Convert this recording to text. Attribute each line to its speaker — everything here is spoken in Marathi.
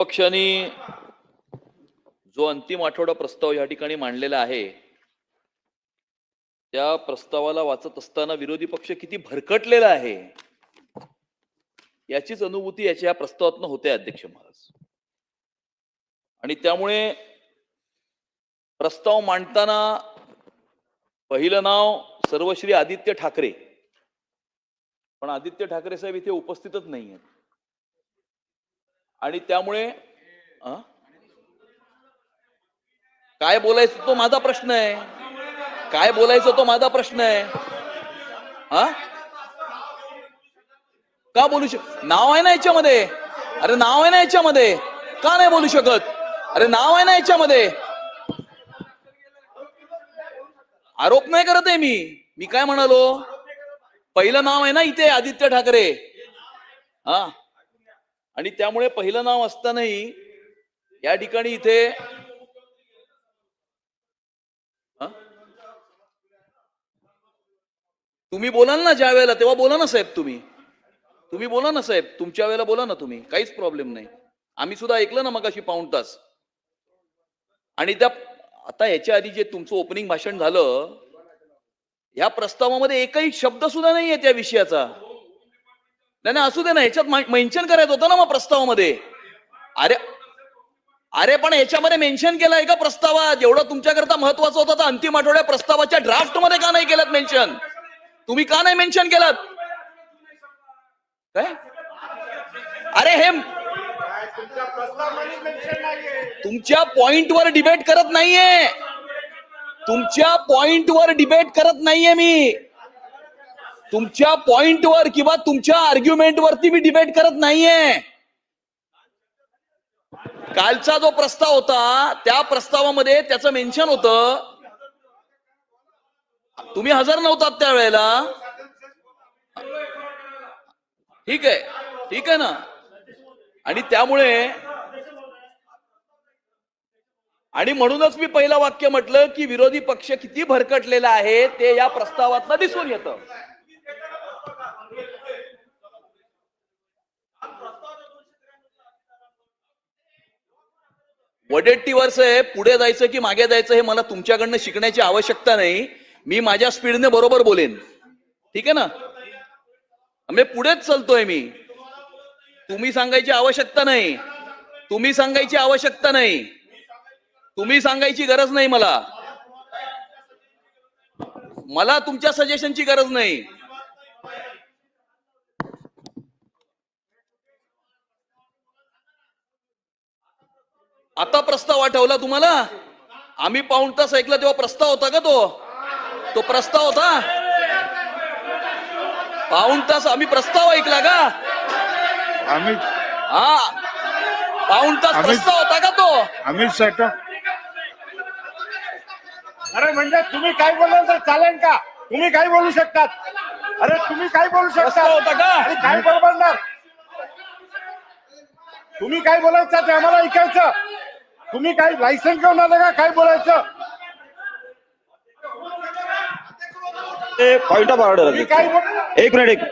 Speaker 1: पक्षाने जो अंतिम आठवडा प्रस्ताव या ठिकाणी मांडलेला आहे त्या प्रस्तावाला वाचत असताना विरोधी पक्ष किती भरकटलेला आहे याचीच अनुभूती याच्या प्रस्तावातून होते अध्यक्ष महाराज। आणि त्यामुळे प्रस्ताव मांडताना पहिलं नाव सर्वश्री आदित्य ठाकरे, पण आदित्य ठाकरे साहेब इथे उपस्थितच नाहीये आणि त्यामुळे काय बोलायचं तो माझा प्रश्न आहे, काय बोलायचं तो माझा प्रश्न आहे। का बोलू नाव आहे ना याच्यामध्ये, अरे नाव आहे ना याच्यामध्ये, का नाही बोलू शकत? अरे नाव आहे ना याच्यामध्ये, आरोप नाही करत आहे मी काय म्हणालो, पहिलं नाव आहे ना इथे आदित्य ठाकरे। आणि त्यामुळे पहिलं नाव असतानाही या ठिकाणी इथे तुम्ही बोलाल ना ज्या वेळेला तेव्हा बोला ना साहेब, तुम्ही बोला ना साहेब, तुमच्या वेळेला बोला ना तुम्ही, काहीच प्रॉब्लेम नाही। आम्ही सुद्धा ऐकलं ना मगाशी पाऊण तास। आणि त्या आता याच्या आधी जे तुमचं ओपनिंग भाषण झालं या प्रस्तावामध्ये एकही शब्द सुद्धा नाहीये त्या विषयाचा। नाही असू दे ना, ह्याच्यात मेन्शन करायचं होतं ना मग प्रस्तावामध्ये। अरे पण याच्यामध्ये मेन्शन केलंय का प्रस्तावात? जेवढं तुमच्याकरता महत्वाचं होतं तर अंतिम आठवड्या प्रस्तावाच्या ड्राफ्ट मध्ये का नाही केलं मेन्शन? तुम्ही का नाही मेन्शन केलं? काय अरे हे तुमच्या पॉइंटवर डिबेट करत नाहीये, तुमच्या पॉइंटवर डिबेट करत नाहीये मी, तुमच्या पॉइंटवर किंवा तुमच्या आर्ग्युमेंटवरती मी डिबेट करत नाहीये। कालचा जो प्रस्ताव होता त्या प्रस्तावामध्ये त्याचं मेन्शन होतं, तुम्ही हजर नव्हतात त्यावेळेला। ठीक आहे ना। आणि त्यामुळे आणि म्हणूनच मी पहिलं वाक्य म्हटलं की विरोधी पक्ष किती भरकटलेला आहे ते या प्रस्तावातनं दिसून येतं। वडेट्टीवर साहेब पुढे जायचं की मागे जायचं हे मला तुमच्याकडनं शिकण्याची आवश्यकता नाही, मी माझ्या स्पीडने बरोबर बोलेन। ठीक आहे ना, मी पुढेच चालतोय मी, तुम्ही सांगायची आवश्यकता नाही, तुम्ही सांगायची आवश्यकता नाही, तुम्ही सांगायची गरज नाही, मला तुमच्या सजेशनची गरज नाही। आता प्रस्ताव आठवला तुम्हाला? आम्ही पाऊण तास ऐकला तेव्हा प्रस्ताव होता का तो प्रस्ताव होता? पाऊण तास आम्ही प्रस्ताव ऐकला का?
Speaker 2: आम्ही
Speaker 1: पाऊण तास प्रस्ताव होता का तो?
Speaker 2: अमित शहा
Speaker 3: अरे म्हणजे तुम्ही काय बोलाल तर चालेल का? तुम्ही काय बोलू शकतात? अरे तुम्ही काय बोलू शकता
Speaker 1: होता का?
Speaker 3: काय बरोबरणार? तुम्ही काय बोलायचं ते आम्हाला ऐकायचं। तुम्ही काय लायसन्स घेऊन आले का काय बोलायचं?
Speaker 4: पॉइंट ऑफ ऑर्डर,
Speaker 3: काय
Speaker 4: एक मिनिट